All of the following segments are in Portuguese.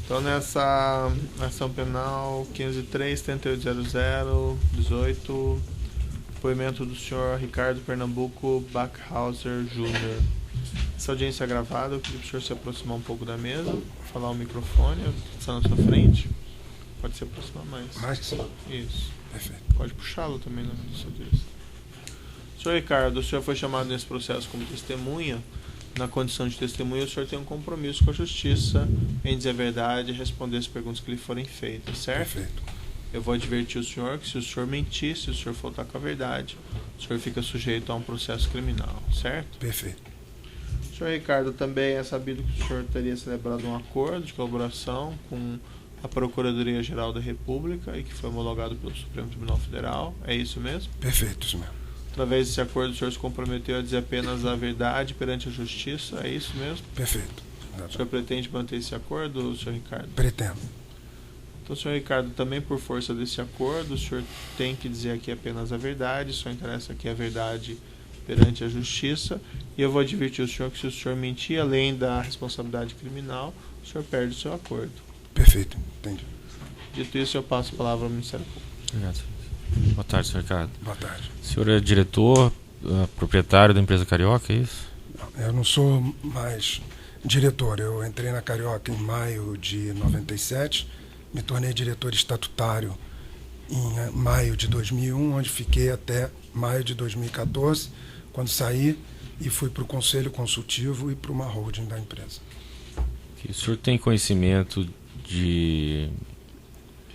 Então, nessa ação penal 503-3800-18, depoimento do senhor Ricardo Pernambuco Backhauser Jr. Essa audiência é gravada, eu pedi para o senhor se aproximar um pouco da mesa, falar ao microfone, está na sua frente. Pode se aproximar mais. Mais? Isso. Perfeito. Pode puxá-lo também na sua direção. Senhor Ricardo, o senhor foi chamado nesse processo como testemunha. Na condição de testemunha, o senhor tem um compromisso com a justiça em dizer a verdade e responder as perguntas que lhe forem feitas, certo? Perfeito. Eu vou advertir o senhor que se o senhor mentir, se o senhor faltar com a verdade, o senhor fica sujeito a um processo criminal, certo? Perfeito. Senhor Ricardo, também é sabido que o senhor teria celebrado um acordo de colaboração com a Procuradoria-Geral da República e que foi homologado pelo Supremo Tribunal Federal. É isso mesmo? Perfeito, isso mesmo. Através desse acordo, o senhor se comprometeu a dizer apenas a verdade perante a justiça. É isso mesmo? Perfeito. O senhor pretende manter esse acordo, senhor Ricardo? Pretendo. Então, senhor Ricardo, também por força desse acordo, o senhor tem que dizer aqui apenas a verdade, só interessa aqui a verdade perante a justiça. E eu vou advertir o senhor que se o senhor mentir, além da responsabilidade criminal, o senhor perde o seu acordo. Perfeito, entendi. Dito isso, eu passo a palavra ao Ministério Público. Obrigado. Boa tarde, senhor Ricardo. Boa tarde. O senhor é diretor, proprietário da empresa Carioca, é isso? Eu não sou mais diretor. Eu entrei na Carioca em maio de 97, me tornei diretor estatutário em maio de 2001, onde fiquei até maio de 2014, quando saí e fui para o Conselho Consultivo e para uma holding da empresa. O senhor tem conhecimento de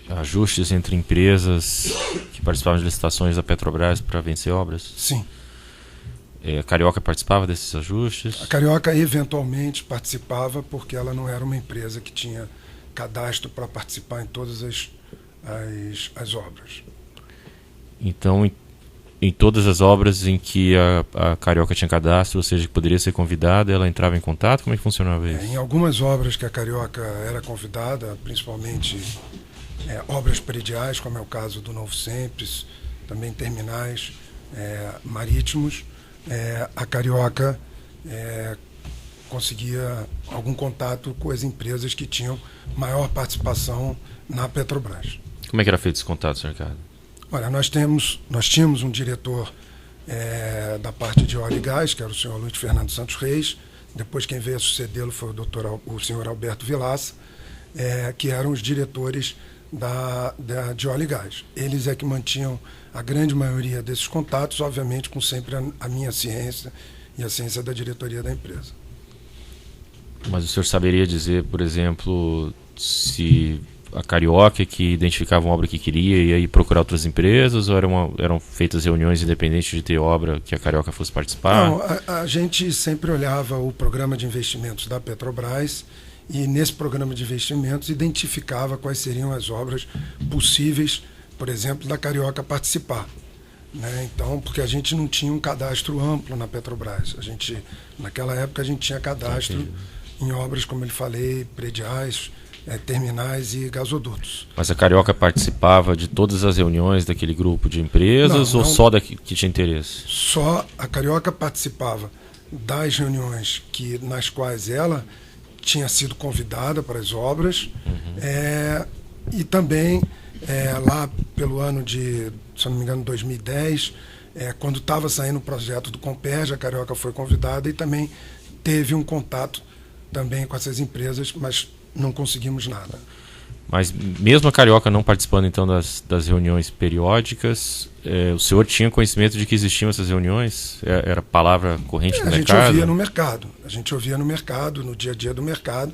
ajustes entre empresas que participavam de licitações da Petrobras para vencer obras? Sim. A Carioca participava desses ajustes? A Carioca eventualmente participava porque ela não era uma empresa que tinha cadastro para participar em todas as obras. Então, em todas as obras em que a Carioca tinha cadastro, ou seja, que poderia ser convidada, ela entrava em contato? Como é que funcionava isso? Em algumas obras que a Carioca era convidada, principalmente obras prediais, como é o caso do Novo Sempre, também terminais marítimos, a Carioca conseguia algum contato com as empresas que tinham maior participação na Petrobras. Como é que era feito esse contato, senhor Ricardo? Olha, nós tínhamos um diretor da parte de óleo e gás, que era o senhor Luiz Fernando Santos Reis. Depois quem veio a sucedê-lo foi o senhor Alberto Vilaça, que eram os diretores de óleo e gás. Eles é que mantinham a grande maioria desses contatos, obviamente com sempre a minha ciência e a ciência da diretoria da empresa. Mas o senhor saberia dizer, por exemplo, se a Carioca que identificava uma obra que queria e aí procurar outras empresas, ou eram feitas reuniões independentes de ter obra que a Carioca fosse participar? Não, a gente sempre olhava o programa de investimentos da Petrobras e nesse programa de investimentos identificava quais seriam as obras possíveis, por exemplo, da Carioca participar. Então, porque a gente não tinha um cadastro amplo na Petrobras. Naquela época a gente tinha cadastro em obras, como eu falei, prediais, terminais e gasodutos. Mas a Carioca participava de todas as reuniões daquele grupo de empresas ou só da que tinha interesse? Só a Carioca participava das reuniões nas quais ela tinha sido convidada para as obras, e também lá pelo ano de, se não me engano, 2010, quando estava saindo o projeto do Comperj, a Carioca foi convidada e também teve um contato também com essas empresas, mas não conseguimos nada. Mas mesmo a Carioca não participando então das reuniões periódicas, o senhor tinha conhecimento de que existiam essas reuniões? Era palavra corrente no mercado? A gente ouvia no mercado, no dia a dia do mercado,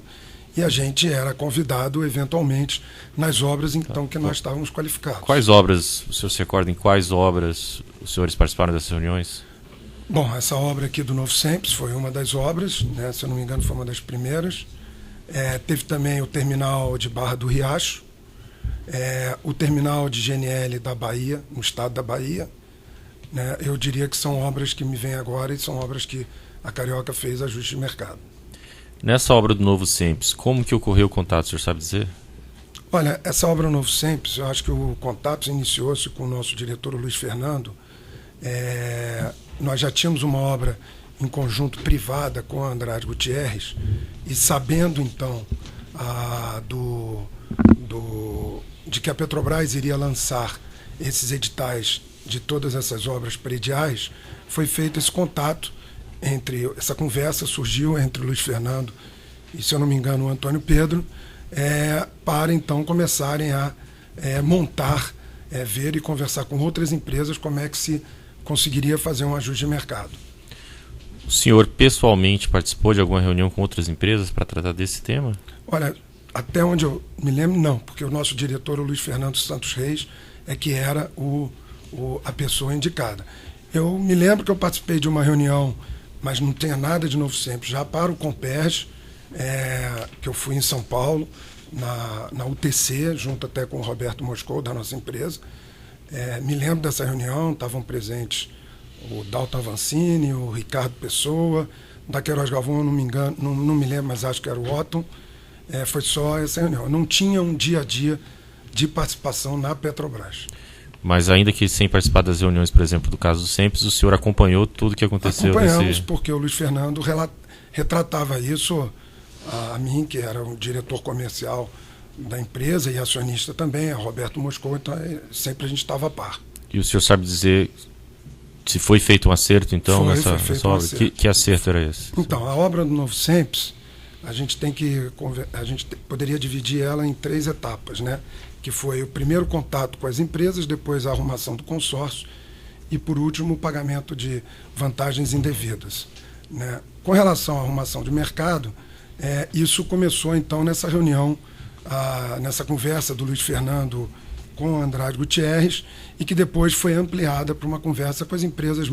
e a gente era convidado eventualmente nas obras então que nós estávamos qualificados. Quais obras, o senhor se recorda em quais obras os senhores participaram dessas reuniões? Bom, essa obra aqui do Novo Sempre foi uma das obras, se eu não me engano foi uma das primeiras. Teve também o terminal de Barra do Riacho, o terminal de GNL da Bahia, no estado da Bahia. Eu diria que são obras que me vêm agora e são obras que a Carioca fez ajuste de mercado. Nessa obra do Novo Sempre, como que ocorreu o contato, o senhor sabe dizer? Olha, essa obra Novo Sempre, eu acho que o contato iniciou-se com o nosso diretor Luiz Fernando. Nós já tínhamos uma obra em conjunto privada com a Andrade Gutierrez, e sabendo então de que a Petrobras iria lançar esses editais de todas essas obras prediais, foi feito esse contato, essa conversa surgiu entre o Luiz Fernando e, se eu não me engano, o Antônio Pedro, para então começarem a montar, ver e conversar com outras empresas como é que se conseguiria fazer um ajuste de mercado. O senhor pessoalmente participou de alguma reunião com outras empresas para tratar desse tema? Olha, até onde eu me lembro, não, porque o nosso diretor, o Luiz Fernando Santos Reis, é que era a pessoa indicada. Eu me lembro que eu participei de uma reunião, mas não tinha nada de Novo Sempre, já para o Comperj, que eu fui em São Paulo, na UTC, junto até com o Roberto Moscou, da nossa empresa. Me lembro dessa reunião, estavam presentes o Dalton Avancini, o Ricardo Pessoa, da Queiroz Galvão, eu não me engano, não me lembro, mas acho que era o Otton. Foi só essa reunião. Não tinha um dia a dia de participação na Petrobras. Mas ainda que sem participar das reuniões, por exemplo, do caso do Sempes, o senhor acompanhou tudo que aconteceu? Acompanhamos, porque o Luiz Fernando retratava isso a mim, que era o diretor comercial da empresa e acionista também, a Roberto Moscou, então sempre a gente estava a par. E o senhor sabe dizer se foi feito um acerto, então, nessa obra? Acerto. Que acerto era esse? Então, a obra do Novo Sempes, a gente poderia dividir ela em 3 etapas, né? Que foi o primeiro contato com as empresas, depois a arrumação do consórcio e, por último, o pagamento de vantagens indevidas, né? Com relação à arrumação de mercado, isso começou, então, nessa reunião, nessa conversa do Luiz Fernando com o Andrade Gutierrez, e que depois foi ampliada para uma conversa com as empresas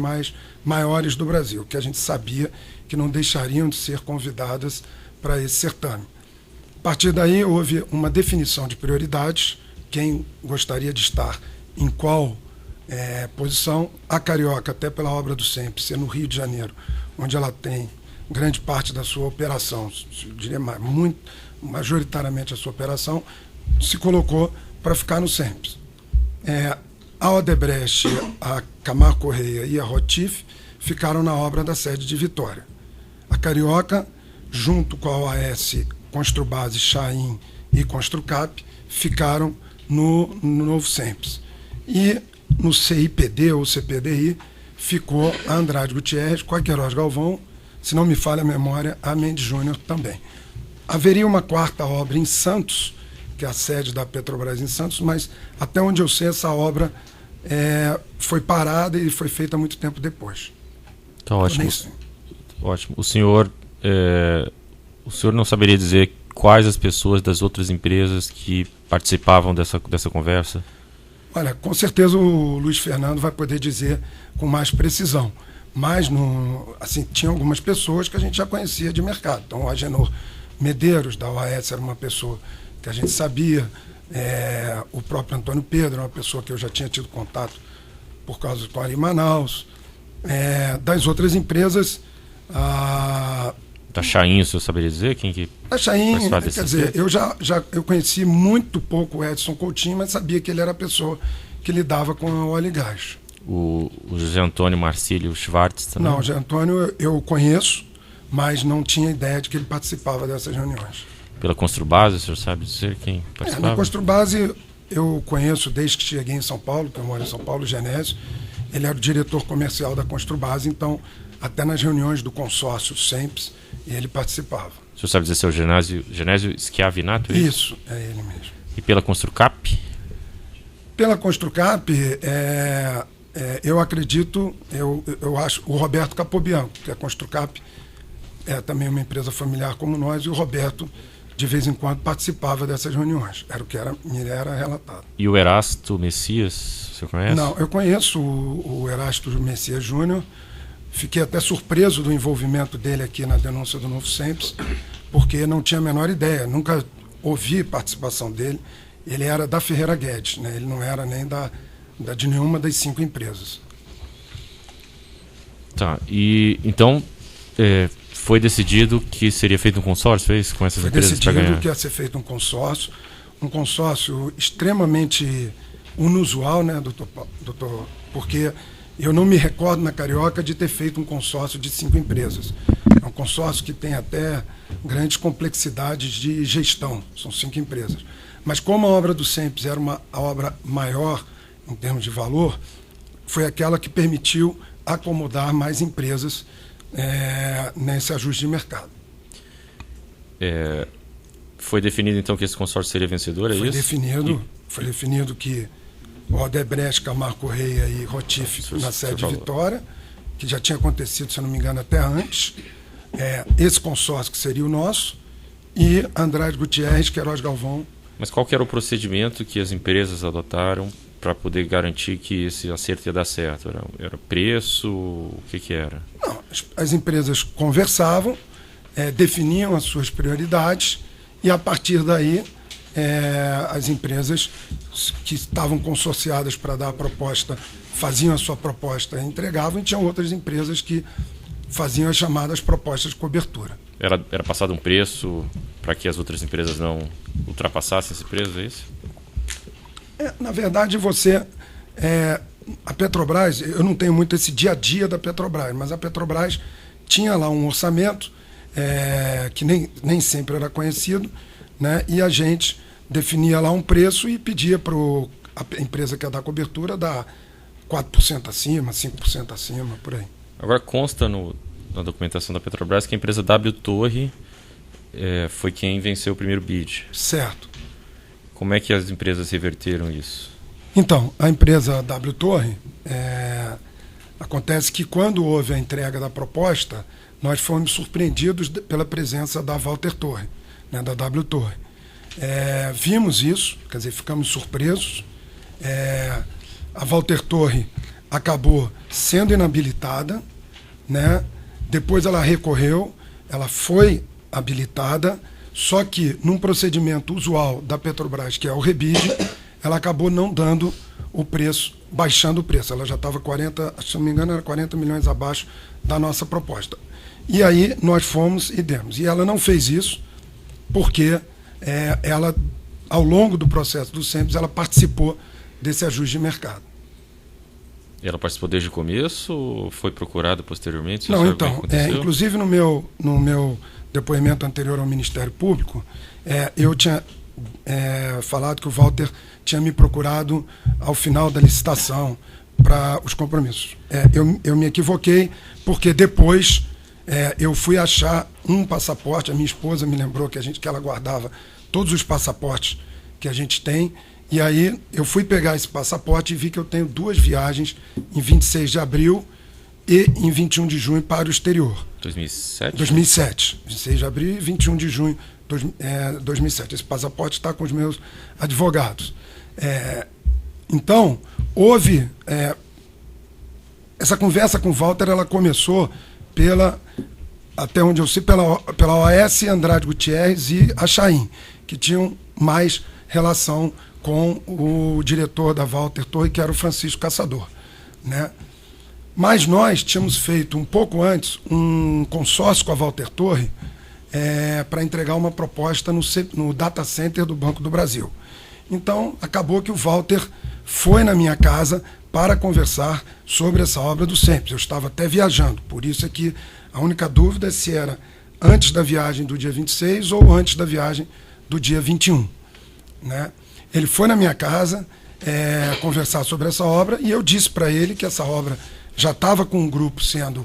maiores do Brasil, que a gente sabia que não deixariam de ser convidadas para esse certame. A partir daí houve uma definição de prioridades, quem gostaria de estar em qual posição. A Carioca, até pela obra do Sempes, ser no Rio de Janeiro, onde ela tem grande parte da sua operação, eu diria majoritariamente a sua operação, se colocou para ficar no Sempes. A Odebrecht, a Camargo Correia e a Rotif ficaram na obra da sede de Vitória. A Carioca, junto com a OAS, Construbase, Chain e Construcap, ficaram no Novo Sempes. E no CIPD ou CPDI ficou a Andrade Gutierrez com a Queiroz Galvão, se não me falha a memória, a Mendes Júnior também. Haveria uma 4ª obra em Santos, que é a sede da Petrobras em Santos, mas até onde eu sei essa obra foi parada e foi feita muito tempo depois. Tá ótimo. Ótimo. O senhor não saberia dizer quais as pessoas das outras empresas que participavam dessa conversa? Olha, com certeza o Luiz Fernando vai poder dizer com mais precisão, mas tinha algumas pessoas que a gente já conhecia de mercado. Então, o Agenor Medeiros, da OAS, era uma pessoa que a gente sabia, o próprio Antônio Pedro, uma pessoa que eu já tinha tido contato por causa do Ari Manaus. Das outras empresas... Da Chain, o senhor saberia dizer quem que... Da Chain, quer dizer, eu conheci muito pouco o Edson Coutinho, mas sabia que ele era a pessoa que lidava com o óleo e gás. O José Antônio Marcílio Schwartz também? Não, o José Antônio eu conheço, mas não tinha ideia de que ele participava dessas reuniões. Pela Construbase, o senhor sabe dizer quem participava? Na Construbase eu conheço desde que cheguei em São Paulo, que eu moro em São Paulo, o Genésio. Ele era o diretor comercial da Construbase, então até nas reuniões do consórcio Sempes ele participava. O senhor sabe dizer se é o Genésio Schiavinato? Isso, é ele mesmo. E pela Construcap? Pela Construcap, eu acredito, eu acho, o Roberto Capobianco, que a Construcap é também uma empresa familiar como nós, e o Roberto, de vez em quando, participava dessas reuniões. Era o que me era relatado. E o Erasto Messias, você conhece? Não, eu conheço o Erasto Messias Júnior. Fiquei até surpreso do envolvimento dele aqui na denúncia do Novo Sempes, porque não tinha a menor ideia, nunca ouvi participação dele. Ele era da Ferreira Guedes, né? Ele não era nem de nenhuma das 5 empresas. Tá, e então foi decidido que seria feito um consórcio, é isso, com essas empresas para ganhar? Foi decidido que ia ser feito um consórcio extremamente inusual, né, doutor, porque Eu não me recordo na Carioca de ter feito um consórcio de 5 empresas. É um consórcio que tem até grandes complexidades de gestão, são 5 empresas. Mas como a obra do SEMPES era a obra maior em termos de valor, foi aquela que permitiu acomodar mais empresas nesse ajuste de mercado. Foi definido então que esse consórcio seria vencedor, é Foi isso? Foi definido que o Odebrecht, Camargo Correia e Rotif na sede de Vitória, que já tinha acontecido, se eu não me engano, até antes, esse consórcio que seria o nosso, e Andrade Gutierrez, Queiroz Galvão. Mas qual que era o procedimento que as empresas adotaram para poder garantir que esse acerto ia dar certo? Era preço? O que era? Não, as empresas conversavam, definiam as suas prioridades e, a partir daí, as empresas que estavam consorciadas para dar a proposta faziam a sua proposta e entregavam, e tinham outras empresas que faziam as chamadas propostas de cobertura. Era passado um preço para que as outras empresas não ultrapassassem esse preço, é isso? Na verdade, a Petrobras, eu não tenho muito esse dia a dia da Petrobras, mas a Petrobras tinha lá um orçamento que nem sempre era conhecido, né? E a gente definia lá um preço e pedia para a empresa que ia dar cobertura dar 4% acima, 5% acima, por aí. Agora consta na documentação da Petrobras que a empresa W Torre foi quem venceu o primeiro bid. Certo. Como é que as empresas reverteram isso? Então, a empresa W Torre, acontece que quando houve a entrega da proposta, nós fomos surpreendidos pela presença da Walter Torre, né, da W Torre. Vimos isso, quer dizer, ficamos surpresos. A Walter Torre acabou sendo inabilitada, né? Depois ela recorreu, ela foi habilitada, só que num procedimento usual da Petrobras, que é o rebide, ela acabou não dando o preço, baixando o preço. Ela já estava 40, se não me engano, era 40 milhões abaixo da nossa proposta. E aí nós fomos e demos. E ela não fez isso porque ela, ao longo do processo do SEMPES, ela participou desse ajuste de mercado. E ela participou desde o começo ou foi procurada posteriormente? Não, então, inclusive no meu depoimento anterior ao Ministério Público, eu tinha falado que o Walter tinha me procurado ao final da licitação para os compromissos. Eu me equivoquei porque depois eu fui achar um passaporte, a minha esposa me lembrou que ela guardava todos os passaportes que a gente tem, e aí eu fui pegar esse passaporte e vi que eu tenho 2 viagens em 26 de abril e em 21 de junho para o exterior. 2007? 2007. 26 de abril e 21 de junho de 2007. Esse passaporte está com os meus advogados. Então, houve... essa conversa com o Walter, ela começou até onde eu sei, pela OAS, Andrade Gutierrez e a Chaim, que tinham mais relação com o diretor da Walter Torre, que era o Francisco Caçador, né? Mas nós tínhamos feito um pouco antes um consórcio com a Walter Torre para entregar uma proposta no data center do Banco do Brasil. Então, acabou que o Walter foi na minha casa para conversar sobre essa obra do SEMPES. Eu estava até viajando, por isso é que a única dúvida é se era antes da viagem do dia 26 ou antes da viagem do dia 21. Né? Ele foi na minha casa conversar sobre essa obra e eu disse para ele que essa obra já estava com um grupo sendo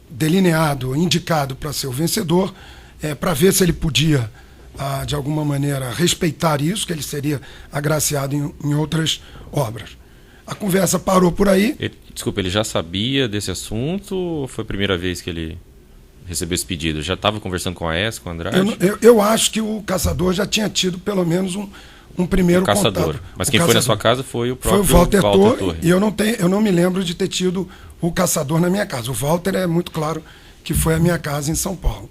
delineado, indicado para ser o vencedor, para ver se ele podia, de alguma maneira, respeitar isso, que ele seria agraciado em outras obras. A conversa parou por aí. Desculpa, ele já sabia desse assunto ou foi a primeira vez que ele recebeu esse pedido? Já estava conversando com a ES, com a Andrade? Eu acho que o Caçador já tinha tido pelo menos um primeiro contato. Mas quem foi na sua casa foi o próprio Walter Torre. Torre. E eu não me lembro de ter tido o Caçador na minha casa. O Walter é muito claro que foi a minha casa em São Paulo.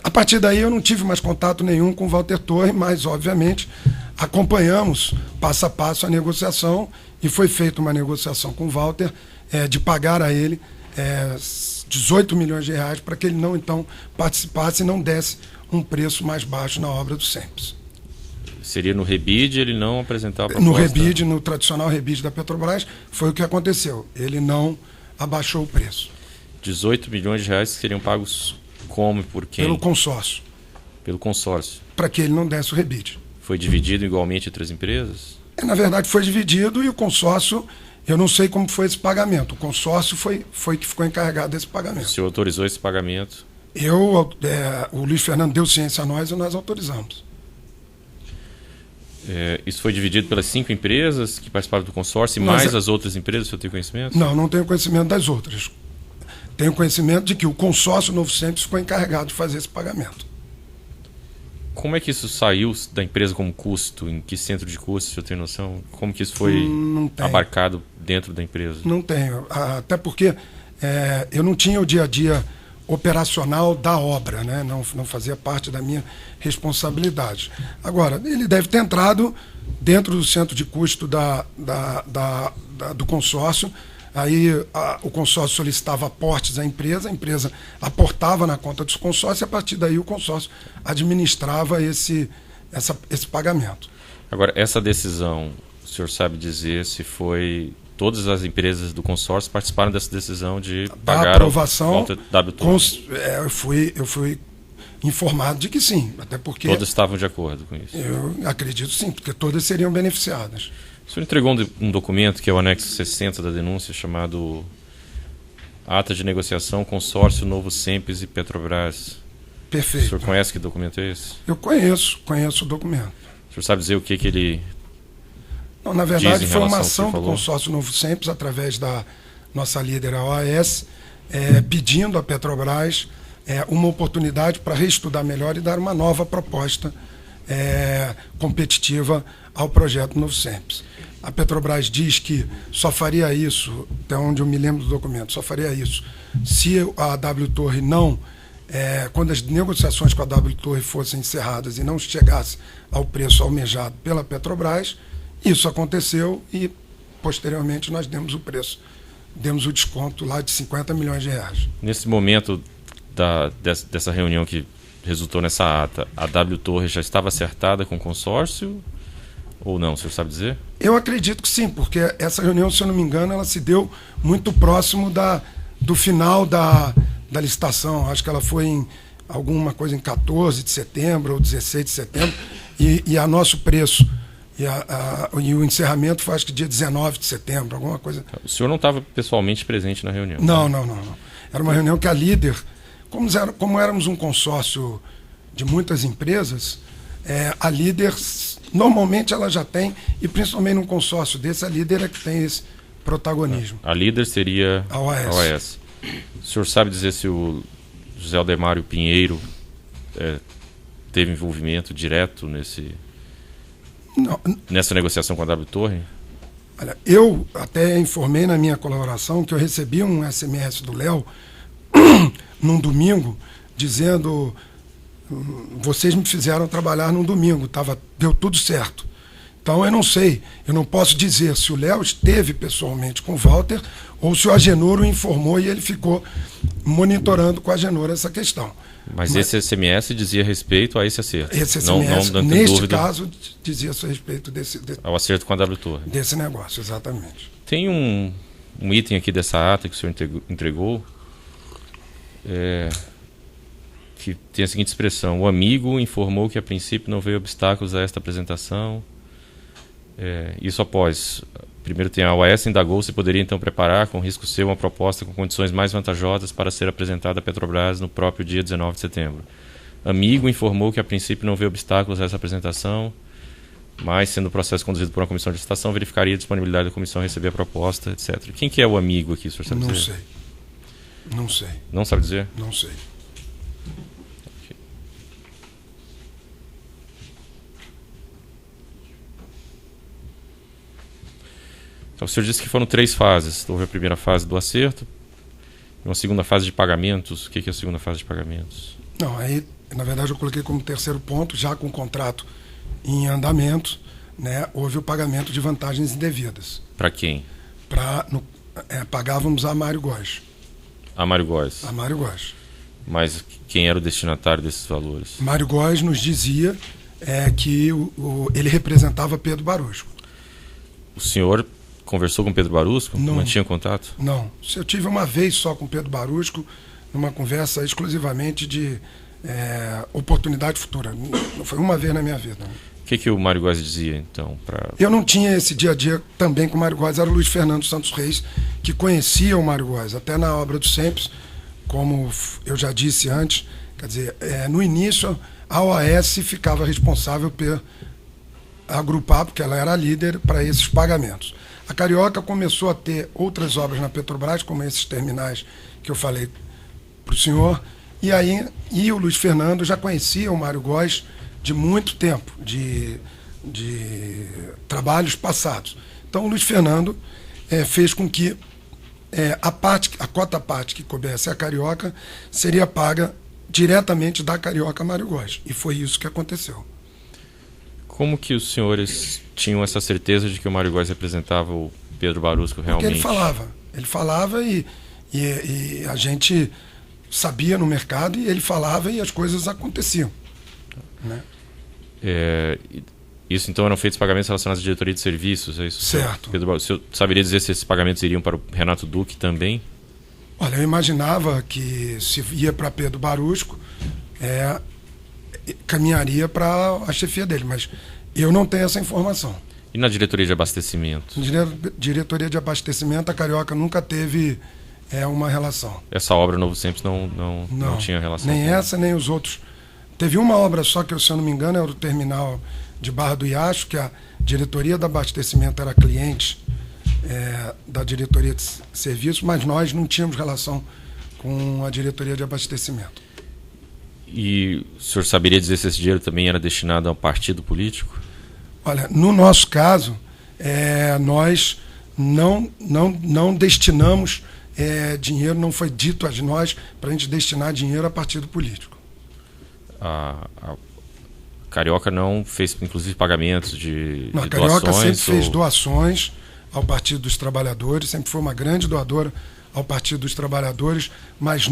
A partir daí eu não tive mais contato nenhum com o Walter Torre, mas obviamente acompanhamos passo a passo a negociação e foi feita uma negociação com o Walter de pagar a ele 18 milhões de reais para que ele não então participasse e não desse um preço mais baixo na obra do SEMPES. Seria no rebid ele não apresentar a proposta? No rebid, no tradicional rebid da Petrobras, foi o que aconteceu. Ele não abaixou o preço. 18 milhões de reais que seriam pagos como e por quem? Pelo consórcio. Pelo consórcio. Para que ele não desse o rebid. Foi dividido igualmente entre as empresas? Na verdade, foi dividido e o consórcio, eu não sei como foi esse pagamento. O consórcio foi que ficou encarregado desse pagamento. O senhor autorizou esse pagamento? O Luiz Fernando deu ciência a nós e nós autorizamos. Isso foi dividido pelas 5 empresas que participaram do consórcio e mais as outras empresas, o senhor tem conhecimento? Não tenho conhecimento das outras. Tenho conhecimento de que o consórcio Novo Sempre ficou encarregado de fazer esse pagamento. Como é que isso saiu da empresa como custo? Em que centro de custo, o senhor tem noção? Como que isso foi abarcado dentro da empresa? Não tenho, até porque eu não tinha o dia a dia operacional da obra, né? Não fazia parte da minha responsabilidade. Agora, ele deve ter entrado dentro do centro de custo do consórcio. Aí o consórcio solicitava aportes à empresa, a empresa aportava na conta dos consórcios e a partir daí o consórcio administrava esse pagamento. Agora, essa decisão, o senhor sabe dizer se foi... Todas as empresas do consórcio participaram dessa decisão de pagar a aprovação, eu fui informado de que sim, até porque... Todas estavam de acordo com isso? Eu acredito sim, porque todas seriam beneficiadas. O senhor entregou um documento que é o anexo 60 da denúncia, chamado Ata de Negociação Consórcio Novo Sempes e Petrobras. Perfeito. O senhor conhece que documento é esse? Eu conheço o documento. O senhor sabe dizer o que ele... Não, na verdade, foi uma ação do consórcio Novo Sempes, através da nossa líder, a OAS, pedindo à Petrobras uma oportunidade para reestudar melhor e dar uma nova proposta competitiva ao projeto Novo Sempes. A Petrobras diz que só faria isso, até onde eu me lembro do documento, só faria isso se a W Torre não, quando as negociações com a W Torre fossem encerradas e não chegasse ao preço almejado pela Petrobras. Isso aconteceu e, posteriormente, nós demos o preço, demos o desconto lá de 50 milhões de reais. Nesse momento dessa reunião que resultou nessa ata, a W Torre já estava acertada com o consórcio ou não? O senhor sabe dizer? Eu acredito que sim, porque essa reunião, se eu não me engano, ela se deu muito próximo do final da licitação. Acho que ela foi em alguma coisa em 14 de setembro ou 16 de setembro e a nosso preço... E o encerramento foi, acho que dia 19 de setembro, alguma coisa. O senhor não estava pessoalmente presente na reunião? Não. Era uma reunião que a líder, como éramos um consórcio de muitas empresas, a líder, normalmente ela já tem, e principalmente num consórcio desse, a líder é que tem esse protagonismo. A líder seria a OAS. O senhor sabe dizer se o José Aldemário Pinheiro teve envolvimento direto nessa negociação com a W Torre? Olha, eu até informei na minha colaboração que eu recebi um SMS do Léo num domingo dizendo: vocês me fizeram trabalhar num domingo, deu tudo certo. Então eu não sei, eu não posso dizer se o Léo esteve pessoalmente com o Walter ou se o Agenor o informou e ele ficou monitorando com a Agenor essa questão. Mas esse SMS dizia respeito a esse acerto? Esse SMS, neste caso, dizia a respeito ao acerto com a W Torre? Desse negócio, exatamente. Tem um item aqui dessa ata que o senhor entregou, que tem a seguinte expressão: o amigo informou que a princípio não veio obstáculos a esta apresentação. Isso após... Primeiro tem a OAS indagou se poderia então preparar, com risco seu, uma proposta com condições mais vantajosas para ser apresentada à Petrobras no próprio dia 19 de setembro. Amigo informou que a princípio não vê obstáculos a essa apresentação, mas, sendo o processo conduzido por uma comissão de licitação, verificaria a disponibilidade da comissão a receber a proposta, etc. Quem que é o amigo aqui, o senhor sabe dizer? Não sei. Não sabe dizer? Não sei. Então, o senhor disse que foram 3 fases. Houve a primeira fase do acerto, uma segunda fase de pagamentos. O que é a segunda fase de pagamentos? Não, aí, na verdade, eu coloquei como terceiro ponto, já com o contrato em andamento, né, houve o pagamento de vantagens indevidas. Para quem? Pagávamos a Mário Góes. A Mário Góes? A Mário Góes. Mas quem era o destinatário desses valores? Mário Góes nos dizia que ele representava Pedro Barusco. O senhor conversou com Pedro Barusco? Não. Mantinha contato? Não. Eu tive uma vez só com Pedro Barusco, numa conversa exclusivamente de oportunidade futura. Foi uma vez na minha vida. O que o Mário Góes dizia, então? Eu não tinha esse dia a dia também com o Mário Góes, era o Luiz Fernando Santos Reis, que conhecia o Mário Góes, até na obra do Sempre, como eu já disse antes, quer dizer, no início a OAS ficava responsável por agrupar, porque ela era líder para esses pagamentos. A Carioca começou a ter outras obras na Petrobras, como esses terminais que eu falei para o senhor, e o Luiz Fernando já conhecia o Mário Góes de muito tempo, de trabalhos passados. Então o Luiz Fernando fez com que a cota parte que coubesse a Carioca seria paga diretamente da Carioca Mário Góes. E foi isso que aconteceu. Como que os senhores tinham essa certeza de que o Mário Góes representava o Pedro Barusco realmente? Porque ele falava e a gente sabia no mercado, e ele falava e as coisas aconteciam, né? Isso então eram feitos pagamentos relacionados à diretoria de serviços, é isso? Certo. O senhor saberia dizer se esses pagamentos iriam para o Renato Duque também? Olha, eu imaginava que se ia para Pedro Barusco, caminharia para a chefia dele, mas eu não tenho essa informação. E na diretoria de abastecimento? Diretoria de abastecimento, a Carioca nunca teve uma relação. Essa obra Novo Sempre não tinha relação? Nem essa, nem os outros. Teve uma obra só que, se eu não me engano, era o terminal de Barra do Iacho, que a diretoria de abastecimento era cliente da diretoria de serviços, mas nós não tínhamos relação com a diretoria de abastecimento. E o senhor saberia dizer se esse dinheiro também era destinado a um partido político? Olha, no nosso caso, nós não destinamos dinheiro, não foi dito a nós para a gente destinar dinheiro a partido político. A Carioca não fez, inclusive, pagamentos de a Carioca doações? Sempre fez doações ao Partido dos Trabalhadores, sempre foi uma grande doadora ao Partido dos Trabalhadores, mas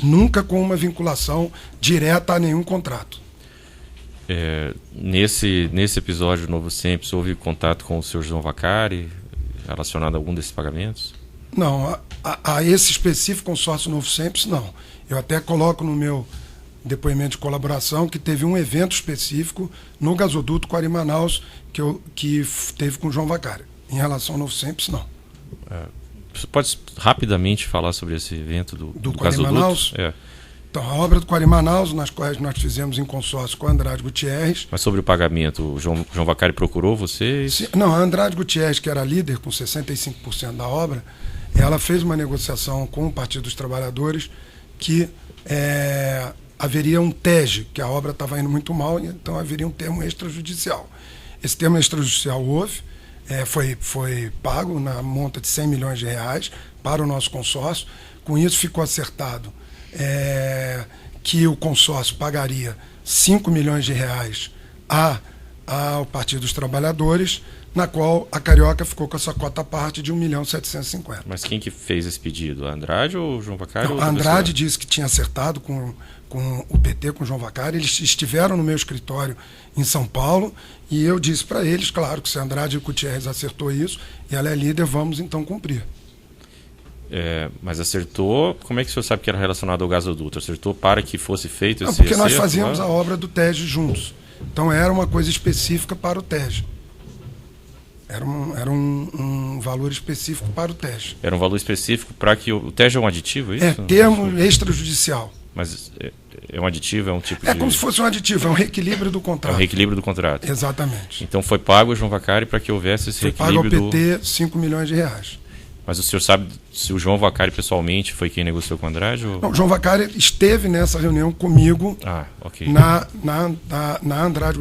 nunca com uma vinculação direta a nenhum contrato. Nesse episódio do Novo Sempre, houve contato com o senhor João Vacari relacionado a algum desses pagamentos? Não, a esse específico consórcio Novo Sempre, não. Eu até coloco no meu depoimento de colaboração que teve um evento específico no gasoduto Quari-Manaus que teve com o João Vacari. Em relação ao Novo Sempre, não. Você pode rapidamente falar sobre esse evento do Quari-Manaus? Então, a obra do Quari-Manaus, nas quais nós fizemos em consórcio com a Andrade Gutierrez. Mas sobre o pagamento, o João Vacari procurou vocês? Não, a Andrade Gutierrez, que era líder com 65% da obra, ela fez uma negociação com o Partido dos Trabalhadores que haveria um TEG, que a obra estava indo muito mal, então haveria um termo extrajudicial. Esse termo extrajudicial houve, foi pago na monta de 100 milhões de reais para o nosso consórcio. Com isso ficou acertado que o consórcio pagaria 5 milhões de reais ao Partido dos Trabalhadores, na qual a Carioca ficou com essa cota parte de 1.750.000. Mas quem que fez esse pedido? A Andrade ou o João Vacari? Não, a Andrade disse que tinha acertado com o PT, com o João Vacari. Eles estiveram no meu escritório em São Paulo e eu disse para eles, claro, que se a Andrade Gutierrez acertou isso e ela é líder, vamos então cumprir. Mas acertou, como é que o senhor sabe que era relacionado ao gasoduto? Acertou para que fosse feito esse porque nós fazíamos a obra do TEG juntos. Então era uma coisa específica para o TEG. Era um valor específico para o TEG. Era um valor específico para que o TEG é um aditivo, é isso? Termo extrajudicial. Mas é um aditivo, é um tipo de... como se fosse um aditivo, é um reequilíbrio do contrato. É um reequilíbrio do contrato. Exatamente. Então foi pago ao João Vacari para que houvesse esse reequilíbrio pago ao PT 5 milhões de reais. Mas o senhor sabe se o João Vacari pessoalmente foi quem negociou com o Andrade? Ou... Não, o João Vacari esteve nessa reunião comigo ok. na Andrade,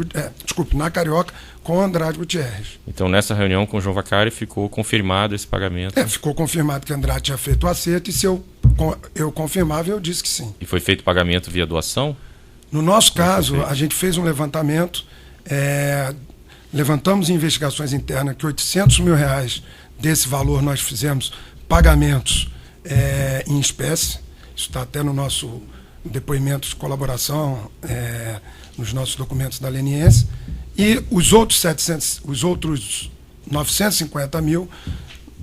na Carioca, com a Andrade Gutierrez. Então nessa reunião com o João Vacari ficou confirmado esse pagamento? Ficou confirmado que a Andrade tinha feito o acerto e se eu confirmava, eu disse que sim. E foi feito pagamento via doação? No nosso caso, a gente fez um levantamento, levantamos em investigações internas que 800 mil reais desse valor nós fizemos pagamentos em espécie. Isso está até no nosso depoimentos de colaboração nos nossos documentos da leniense. E os outros 950 mil,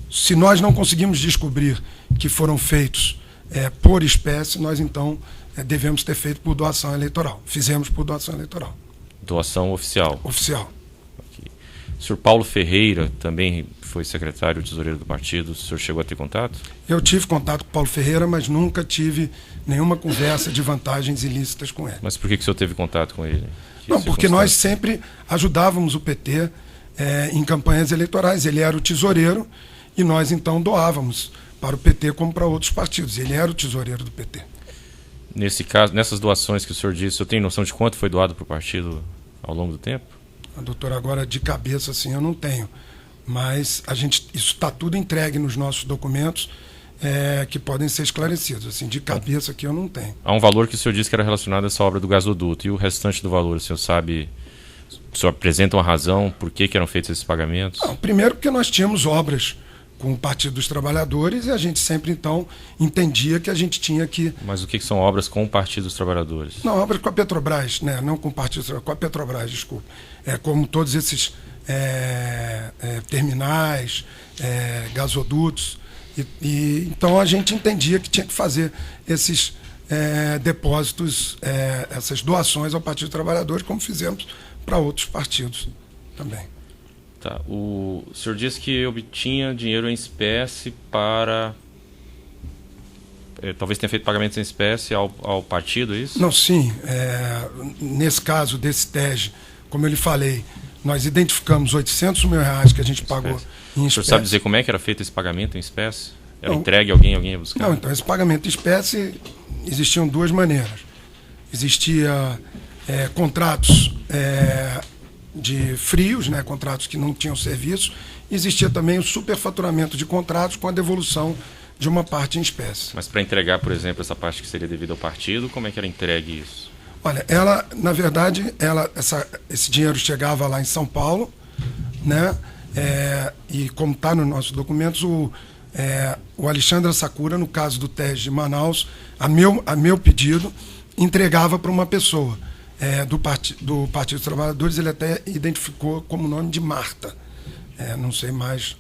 se nós não conseguimos descobrir que foram feitos por espécie, nós então devemos ter feito por doação eleitoral. Fizemos por doação eleitoral. Doação oficial. Oficial. Okay. O senhor Paulo Ferreira também foi secretário tesoureiro do partido. O senhor chegou a ter contato? Eu tive contato com o Paulo Ferreira, mas nunca tive nenhuma conversa de vantagens ilícitas com ele. Mas por que o senhor teve contato com ele? Não, porque nós sempre ajudávamos o PT em campanhas eleitorais. Ele era o tesoureiro e nós então doávamos para o PT como para outros partidos. Ele era o tesoureiro do PT. Nesse caso, nessas doações que o senhor disse, o senhor tem noção de quanto foi doado para o partido ao longo do tempo? Doutor, agora de cabeça assim eu não tenho. Mas isso está tudo entregue nos nossos documentos que podem ser esclarecidos. Assim, de cabeça aqui eu não tenho. Há um valor que o senhor disse que era relacionado a essa obra do gasoduto. E o restante do valor, o senhor sabe... O senhor apresenta uma razão por que eram feitos esses pagamentos? Não, primeiro porque nós tínhamos obras com o Partido dos Trabalhadores e a gente sempre, então, entendia que a gente tinha que... Mas o que são obras com o Partido dos Trabalhadores? Não, obras com a Petrobras, né? Não com o Partido, com a Petrobras, desculpa. Como todos esses terminais, gasodutos. Então a gente entendia que tinha que fazer esses depósitos, essas doações ao Partido dos Trabalhadores, como fizemos para outros partidos também. Tá. O senhor disse que obtinha dinheiro em espécie para... talvez tenha feito pagamentos em espécie ao partido, é isso? Não, sim. Nesse caso desse TEG, como eu lhe falei, nós identificamos 800 mil reais que a gente pagou em espécie. O senhor sabe dizer como é que era feito esse pagamento em espécie? Era entregue a alguém ia buscar? Não, então esse pagamento em espécie existiam duas maneiras. Existia contratos de frios, né, contratos que não tinham serviço. Existia também o superfaturamento de contratos com a devolução de uma parte em espécie. Mas para entregar, por exemplo, essa parte que seria devida ao partido, como é que era entregue isso? Olha, na verdade, esse dinheiro chegava lá em São Paulo, né? E como está nos nossos documentos, o Alexandre Sakura, no caso do TEG de Manaus, a meu pedido, entregava para uma pessoa do Partido dos Trabalhadores. Ele até identificou como nome de Marta. Não sei mais.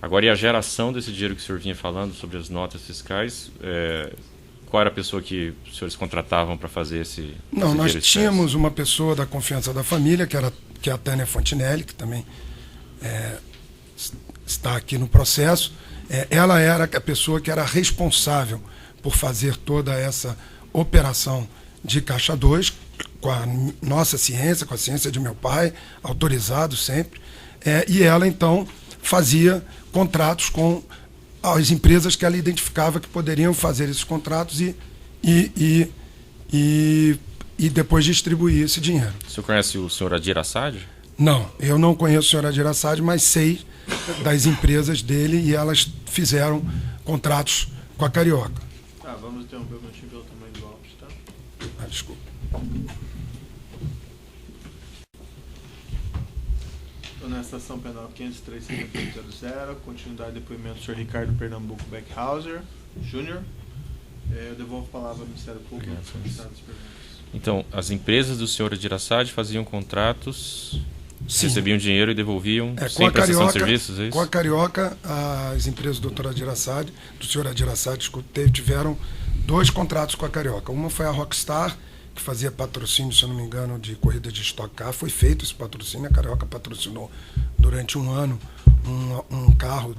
Agora, e a geração desse dinheiro que o senhor vinha falando sobre as notas fiscais? Qual era a pessoa que os senhores contratavam para fazer esse Não, esse nós dinheiro tínhamos uma pessoa da confiança da família, que é a Tânia Fontinelli, que também está aqui no processo. Ela era a pessoa que era responsável por fazer toda essa operação de Caixa 2, com a nossa ciência, com a ciência de meu pai, autorizado sempre. E ela, então, fazia contratos com as empresas que ela identificava que poderiam fazer esses contratos e depois distribuir esse dinheiro. O senhor conhece o senhor Adir Assad? Não, eu não conheço o senhor Adir Assad, mas sei das empresas dele e elas fizeram contratos com a Carioca. Tá, vamos interromper um minutinho pelo tamanho do áudio, tá? Desculpa. Estou na estação penal 503-5800, continuidade de depoimento do senhor Ricardo Pernambuco Beckhauser, Júnior. Eu devolvo a palavra ao Ministério Público para as perguntas. Então, as empresas do senhor Adir Assad faziam contratos, Sim. recebiam dinheiro e devolviam com sem a prestação Carioca, de serviços, é isso? Com a Carioca, as empresas do senhor Adir Assad, tiveram 2 contratos com a Carioca. Uma foi a Rockstar, que fazia patrocínio, se eu não me engano, de corrida de Stock Car. Foi feito esse patrocínio, a Carioca patrocinou durante um ano um carro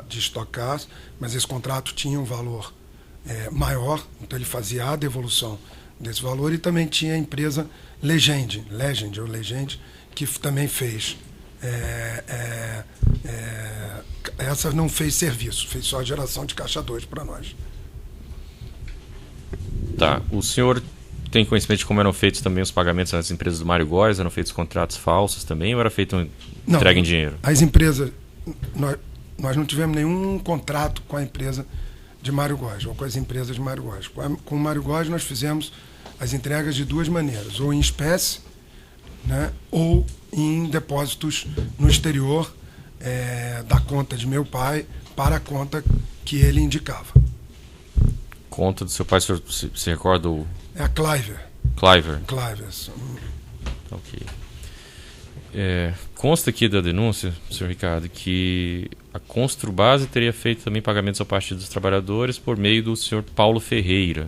de Stock Cars, mas esse contrato tinha um valor maior, então ele fazia a devolução desse valor. E também tinha a empresa Legend, que também fez. Essa não fez serviço, fez só a geração de Caixa 2 para nós. Tá. O senhor tem conhecimento de como eram feitos também os pagamentos nas empresas do Mário Góes? Eram feitos contratos falsos também ou era feito entrega em dinheiro? As empresas... Nós não tivemos nenhum contrato com a empresa de Mário Góes, ou com as empresas de Mário Góes. Com o Mário Góes nós fizemos as entregas de 2 maneiras, ou em espécie, né, ou em depósitos no exterior da conta de meu pai para a conta que ele indicava. conta do seu pai, o senhor se recorda o... É a Cliver. Cliver. Cliver. Ok. Consta aqui da denúncia, senhor Ricardo, que a Construbase teria feito também pagamentos ao Partido dos Trabalhadores por meio do senhor Paulo Ferreira.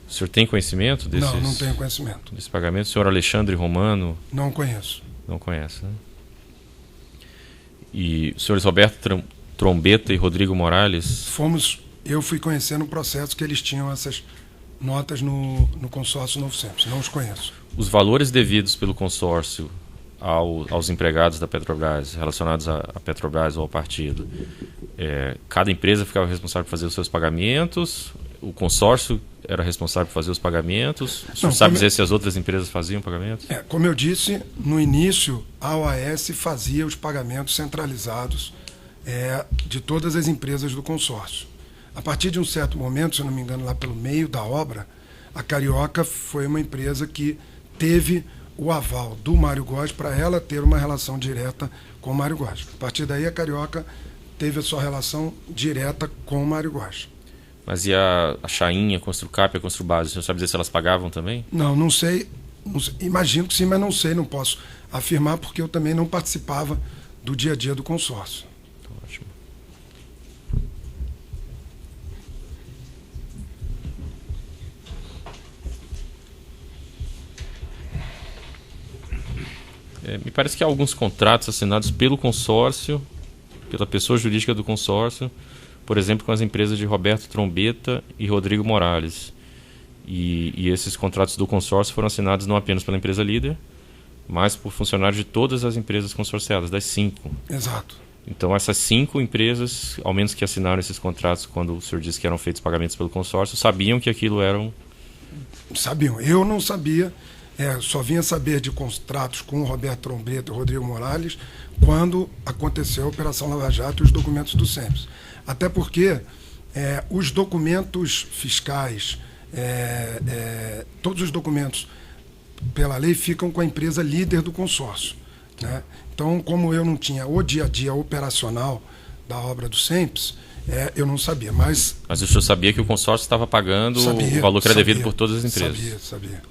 O senhor tem conhecimento desses... Não tenho conhecimento. Desse pagamento? O senhor Alexandre Romano? Não conheço. Não conhece, né? E os senhores Roberto Trombetta e Rodrigo Morales? Eu fui conhecer no processo que eles tinham essas notas no consórcio Novo Sempre. Não os conheço. Os valores devidos pelo consórcio aos empregados da Petrobras, relacionados à Petrobras ou ao partido, cada empresa ficava responsável por fazer os seus pagamentos, o consórcio era responsável por fazer os pagamentos, o senhor sabe dizer se as outras empresas faziam pagamentos? Como eu disse, no início a OAS fazia os pagamentos centralizados de todas as empresas do consórcio. A partir de um certo momento, se eu não me engano, lá pelo meio da obra, a Carioca foi uma empresa que teve o aval do Mário Góes para ela ter uma relação direta com o Mário Góes. A partir daí, a Carioca teve a sua relação direta com o Mário Góes. Mas e a Chainha, a Construcap e a Construbase, o senhor sabe dizer se elas pagavam também? Não sei. Imagino que sim, mas não sei, não posso afirmar, porque eu também não participava do dia a dia do consórcio. Ótimo. Me parece que há alguns contratos assinados pelo consórcio, pela pessoa jurídica do consórcio, por exemplo, com as empresas de Roberto Trombetta e Rodrigo Morales. E esses contratos do consórcio foram assinados não apenas pela empresa líder, mas por funcionários de todas as empresas consorciadas, das 5. Exato. Então, essas 5 empresas, ao menos que assinaram esses contratos quando o senhor disse que eram feitos pagamentos pelo consórcio, sabiam que aquilo eram... Sabiam. Eu não sabia. Só vinha saber de contratos com o Roberto Trombetta e o Rodrigo Morales quando aconteceu a Operação Lava Jato e os documentos do SEMPS. Até porque os documentos fiscais, todos os documentos pela lei ficam com a empresa líder do consórcio, né? Então, como eu não tinha o dia a dia operacional da obra do SEMPS, eu não sabia. Mas o senhor sabia que o consórcio estava pagando o valor que era devido por todas as empresas? Sabia.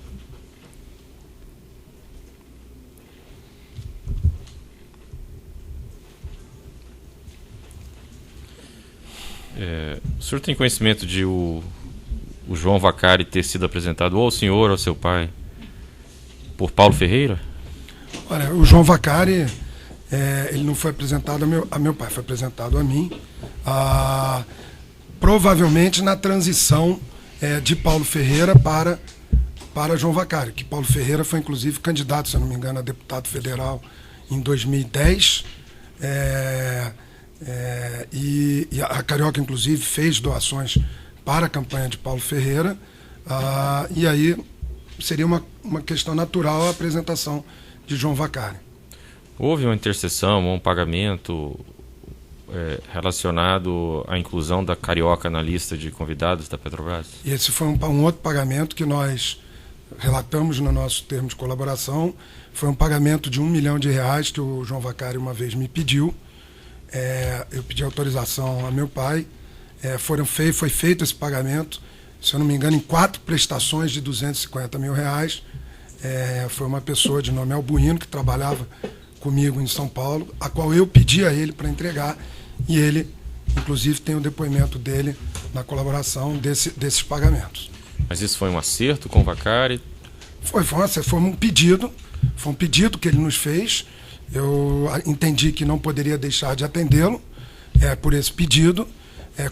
O senhor tem conhecimento de o João Vacari ter sido apresentado ou ao senhor ou ao seu pai por Paulo Ferreira? Olha, o João Vacari, ele não foi apresentado a meu pai, foi apresentado a mim, provavelmente na transição de Paulo Ferreira para João Vacari, que Paulo Ferreira foi inclusive candidato, se eu não me engano, a deputado federal em 2010, e a Carioca, inclusive, fez doações para a campanha de Paulo Ferreira, e aí seria uma questão natural a apresentação de João Vacari. Houve uma intercessão, um pagamento relacionado à inclusão da Carioca na lista de convidados da Petrobras? E esse foi um outro pagamento que nós relatamos no nosso termo de colaboração. Foi um pagamento de R$1 milhão que o João Vacari uma vez me pediu. Eu pedi autorização a meu pai, foi feito esse pagamento, se eu não me engano, em 4 prestações de R$250 mil. Foi uma pessoa de nome Albuino que trabalhava comigo em São Paulo, a qual eu pedi a ele para entregar, e ele, inclusive, tem o depoimento dele na colaboração desses pagamentos. Mas isso foi um acerto com o Vacari? Foi um pedido que ele nos fez. Eu entendi que não poderia deixar de atendê-lo por esse pedido.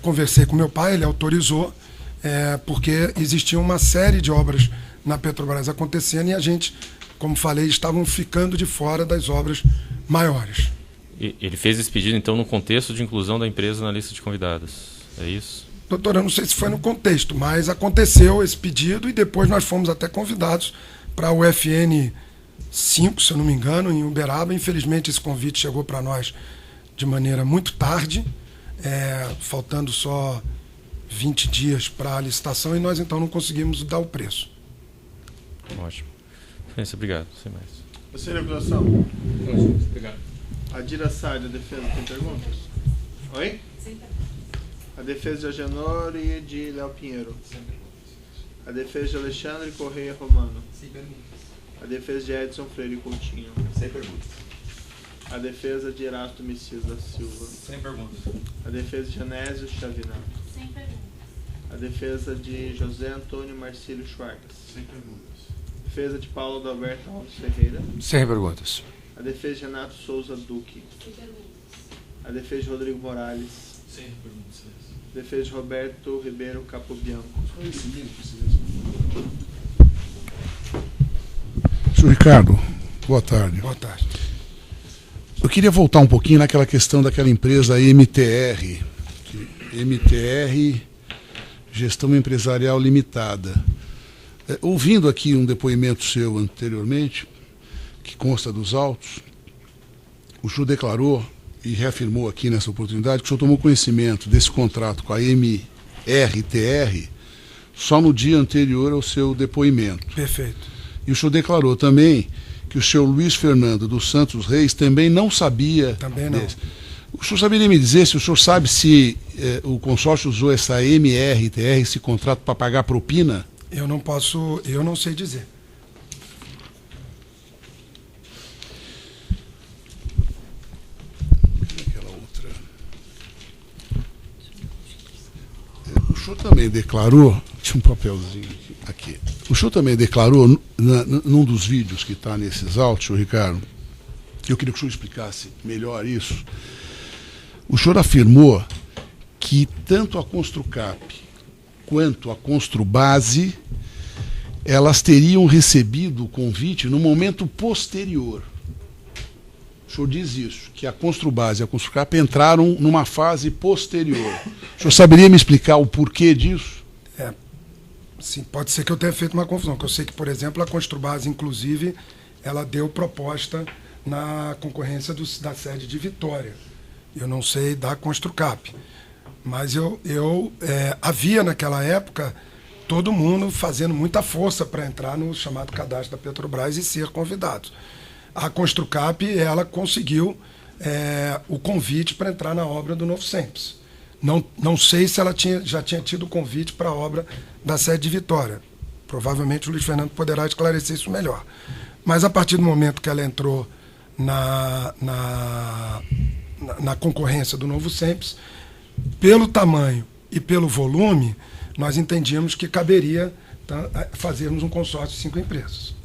Conversei com meu pai, ele autorizou, porque existia uma série de obras na Petrobras acontecendo e a gente, como falei, estavam ficando de fora das obras maiores. E ele fez esse pedido, então, no contexto de inclusão da empresa na lista de convidados, é isso? Doutor, eu não sei se foi no contexto, mas aconteceu esse pedido e depois nós fomos até convidados para o FN 5, se eu não me engano, em Uberaba. Infelizmente esse convite chegou para nós de maneira muito tarde, faltando só 20 dias para a licitação, e nós então não conseguimos dar o preço. Ótimo. Obrigado. Sem mais. Senhor acusação. Obrigado. A Dira Sá, da defesa, tem perguntas? Oi? A defesa de Agenor e de Léo Pinheiro. Sem perguntas. A defesa de Alexandre Correia Romano. Sem perguntas. A defesa de Edson Freire Coutinho. Sem perguntas. A defesa de Erasto Messias da Silva. Sem perguntas. A defesa de Genésio Chavinato. Sem perguntas. A defesa de José Antônio Marcílio Schwartz. Sem perguntas. Defesa de Paulo Adalberto Alves Ferreira. Sem perguntas. A defesa de Renato Souza Duque. Sem perguntas. A defesa de Rodrigo Morales. Sem perguntas. Defesa de Roberto Ribeiro Capobianco. Senhor Ricardo, boa tarde. Boa tarde. Eu queria voltar um pouquinho naquela questão daquela empresa MTR. MTR, Gestão Empresarial Limitada. Ouvindo aqui um depoimento seu anteriormente, que consta dos autos, o senhor declarou e reafirmou aqui nessa oportunidade que o senhor tomou conhecimento desse contrato com a MRTR só no dia anterior ao seu depoimento. Perfeito. E o senhor declarou também que o senhor Luiz Fernando dos Santos Reis também não sabia. Também não. Desse. O senhor saberia me dizer se o senhor sabe se o consórcio usou essa MRTR, esse contrato, para pagar propina? Eu não sei dizer. Aquela outra. O senhor também declarou, tinha um papelzinho aqui. O senhor também declarou num dos vídeos que está nesses autos, senhor Ricardo, que eu queria que o senhor explicasse melhor isso. O senhor afirmou que tanto a Construcap quanto a Construbase, elas teriam recebido o convite no momento posterior. O senhor diz isso, que a Construbase e a Construcap entraram numa fase posterior. O senhor saberia me explicar o porquê disso? Sim, pode ser que eu tenha feito uma confusão, que eu sei que, por exemplo, a Construbase, inclusive, ela deu proposta na concorrência da sede de Vitória. Eu não sei da Construcap. Mas havia naquela época todo mundo fazendo muita força para entrar no chamado cadastro da Petrobras e ser convidado. A Construcap, ela conseguiu o convite para entrar na obra do Novo Sempre. Não sei se ela já tinha tido o convite para a obra da sede de Vitória. Provavelmente o Luiz Fernando poderá esclarecer isso melhor. Mas a partir do momento que ela entrou na concorrência do Novo Sempre, pelo tamanho e pelo volume, nós entendíamos que caberia fazermos um consórcio de 5 empresas.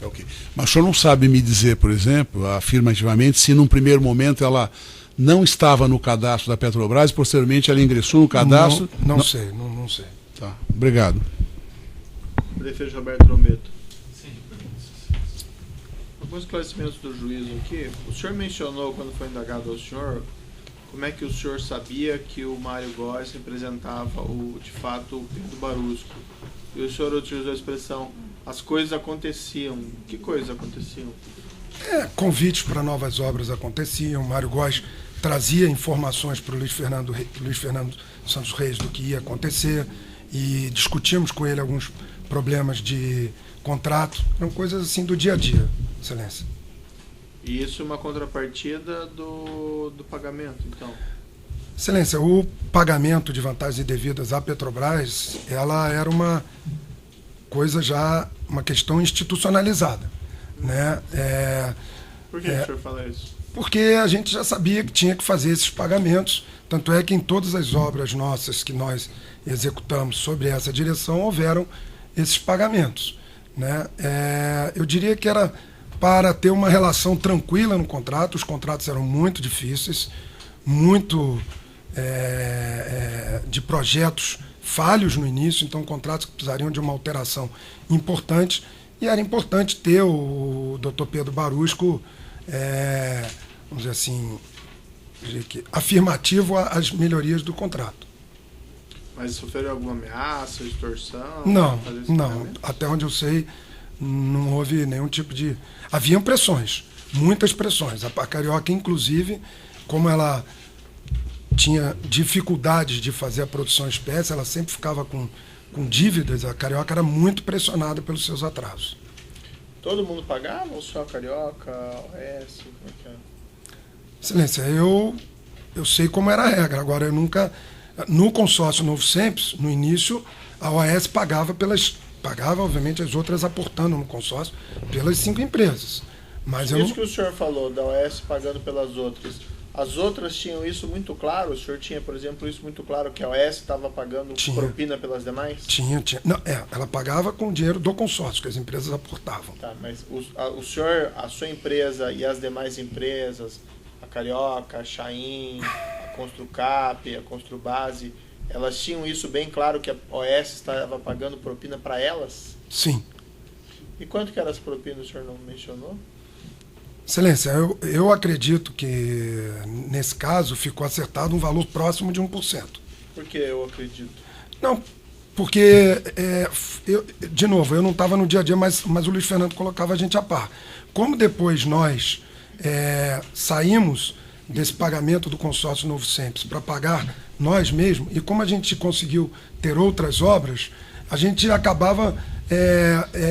Okay. Mas o senhor não sabe me dizer, por exemplo, afirmativamente, se num primeiro momento ela não estava no cadastro da Petrobras e posteriormente ela ingressou no cadastro? Não sei. Tá, obrigado. A defesa de Roberto Trombeto. Sem perguntas. Alguns esclarecimentos do juízo aqui. O senhor mencionou, quando foi indagado ao senhor, como é que o senhor sabia que o Mário Góes representava, de fato, o Pedro Barusco. E o senhor utilizou a expressão, as coisas aconteciam. Que coisas aconteciam? Convites para novas obras aconteciam, o Mário Góes trazia informações para o Luiz Fernando Santos Reis do que ia acontecer e discutimos com ele alguns problemas de contrato, eram coisas assim do dia a dia, Excelência. E isso é uma contrapartida do pagamento, então? Excelência, o pagamento de vantagens indevidas à Petrobras, ela era uma coisa já, uma questão institucionalizada, né? Por que o senhor fala isso? Porque a gente já sabia que tinha que fazer esses pagamentos, tanto é que em todas as obras nossas que nós executamos sobre essa direção, houveram esses pagamentos, né? Eu diria que era para ter uma relação tranquila no contrato. Os contratos eram muito difíceis, muito de projetos falhos no início, então contratos que precisariam de uma alteração importante, e era importante ter o Dr. Pedro Barusco, vamos dizer assim, afirmativo às melhorias do contrato. Mas sofreu alguma ameaça, extorsão? Não. Até onde eu sei, não houve nenhum tipo de... Haviam pressões, muitas pressões. A Carioca, inclusive, como ela tinha dificuldades de fazer a produção espécie, ela sempre ficava com dívidas. A Carioca era muito pressionada pelos seus atrasos. Todo mundo pagava ou só a Carioca, OS? Como é que é? Excelência, eu sei como era a regra. Agora, eu nunca No consórcio Novo Sempre, no início, a OAS pagava, obviamente, as outras aportando no consórcio pelas 5 empresas. Mas eu Isso não, que o senhor falou, da OAS pagando pelas outras. As outras tinham isso muito claro? O senhor tinha, por exemplo, isso muito claro, que a OAS estava pagando Tinha. propina pelas demais? tinha. Não, ela pagava com o dinheiro do consórcio, que as empresas aportavam. Tá, mas o senhor, a sua empresa e as demais empresas, a Carioca, a Chain, a Construcap, a Construbase, elas tinham isso bem claro que a OAS estava pagando propina para elas? Sim. E quanto que eram as propinas, o senhor não mencionou? Excelência, eu acredito que, nesse caso, ficou acertado um valor próximo de 1%. Por que eu acredito? Não, porque, de novo, eu não estava no dia a dia, mas o Luiz Fernando colocava a gente a par. Como depois nós saímos desse pagamento do consórcio Novo Sempre para pagar nós mesmos, e como a gente conseguiu ter outras obras, a gente acabava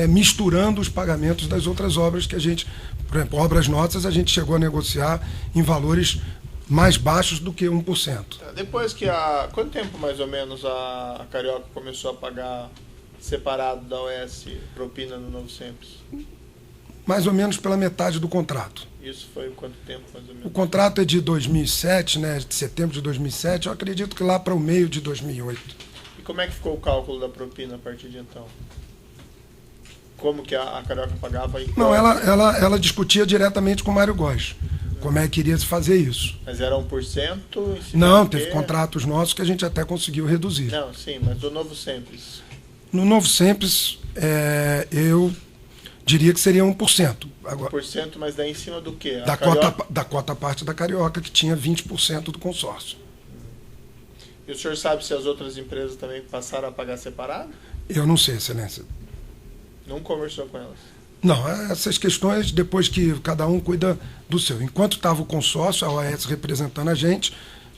misturando os pagamentos das outras obras que a gente, por exemplo, obras nossas, a gente chegou a negociar em valores mais baixos do que 1%. Depois que quanto tempo mais ou menos a Carioca começou a pagar separado da OAS propina no Novo Sempre? Mais ou menos pela metade do contrato. Isso foi quanto tempo mais ou O menos? contrato é de 2007, né, de setembro de 2007, eu acredito que lá para o meio de 2008. E como é que ficou o cálculo da propina a partir de então? Como que a Carioca pagava? E Não, ela discutia diretamente com o Mário Góes, como é que iria se fazer isso. Mas era 1%? Em cima Não, do quê? teve contratos nossos que a gente até conseguiu reduzir. Não, sim, mas do Novo Sempre. No Novo Sempre, eu diria que seria 1%. Agora, 1%, mas daí em cima do quê? A da Carioca- cota parte da Carioca, que tinha 20% do consórcio. E o senhor sabe se as outras empresas também passaram a pagar separado? Eu não sei, Excelência. Não conversou com elas. Não, essas questões, depois que cada um cuida do seu. Enquanto estava o consórcio, a OAS representando a gente,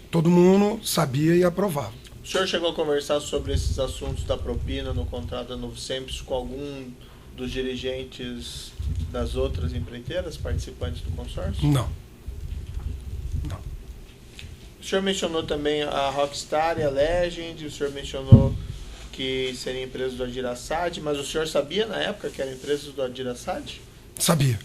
todo mundo sabia e aprovava. O senhor chegou a conversar sobre esses assuntos da propina no contrato da Novo Sempre com algum dos dirigentes das outras empreiteiras participantes do consórcio? Não. O senhor mencionou também a Rockstar e a Legend, o senhor mencionou que seria empresa do Adir Assad, mas o senhor sabia na época que eram empresas do Adir Assad? Sabia.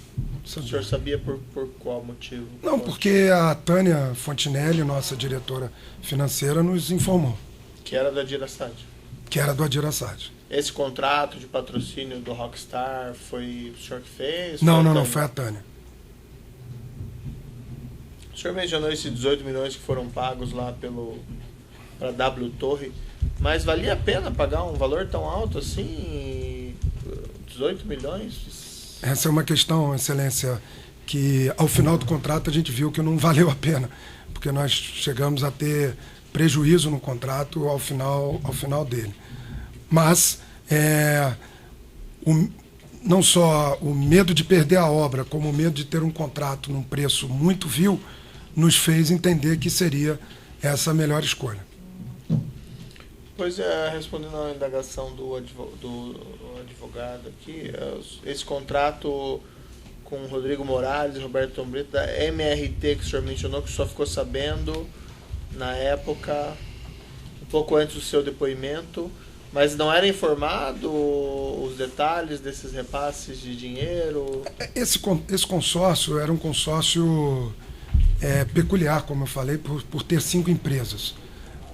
O senhor sabia por qual motivo? Não, porque a Tânia Fontinelli, nossa diretora financeira, nos informou Que era do Adir Assad. que era do Adir Assad. Esse contrato de patrocínio do Rockstar foi o senhor que fez? Não, a não, Tânia? foi a Tânia. O senhor mencionou esses 18 milhões que foram pagos lá para W Torre, mas valia a pena pagar um valor tão alto assim? 18 milhões? Essa é uma questão, Excelência, que ao final do contrato a gente viu que não valeu a pena, porque nós chegamos a ter prejuízo no contrato ao final dele. Mas não só o medo de perder a obra, como o medo de ter um contrato num preço muito vil, nos fez entender que seria essa a melhor escolha. Pois respondendo à indagação do advogado aqui, esse contrato com o Rodrigo Morales e Roberto Tombrito da MRT, que o senhor mencionou, que só ficou sabendo na época, um pouco antes do seu depoimento, mas não era informado os detalhes desses repasses de dinheiro? Esse consórcio era um consórcio peculiar, como eu falei, por ter 5 empresas.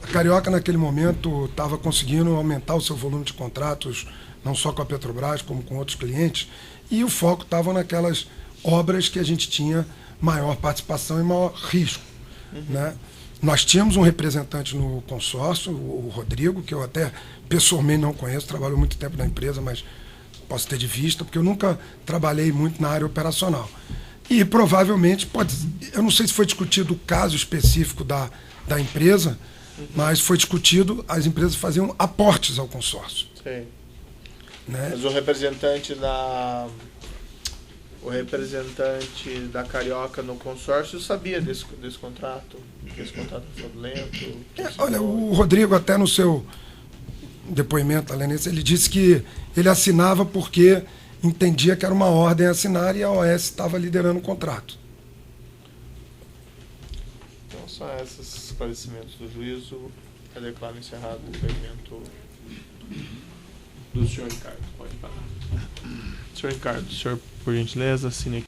A Carioca, naquele momento, estava conseguindo aumentar o seu volume de contratos, não só com a Petrobras, como com outros clientes, e o foco estava naquelas obras que a gente tinha maior participação e maior risco. Né? Nós tínhamos um representante no consórcio, o Rodrigo, que eu até pessoalmente não conheço, trabalhou muito tempo na empresa, mas posso ter de vista, porque eu nunca trabalhei muito na área operacional. E provavelmente, eu não sei se foi discutido o caso específico da empresa, mas foi discutido, as empresas faziam aportes ao consórcio. Sim. Né? Mas o representante da Carioca no consórcio sabia desse contrato, que esse contrato é fraudulento? Olha, o Rodrigo, até no seu depoimento, Alenice, ele disse que ele assinava porque entendia que era uma ordem a assinar e a OAS estava liderando o contrato. Então são esses esclarecimentos do juízo. Eu declaro encerrado o depoimento do senhor Ricardo. Pode parar. Senhor Ricardo, o senhor, por gentileza, assine aqui.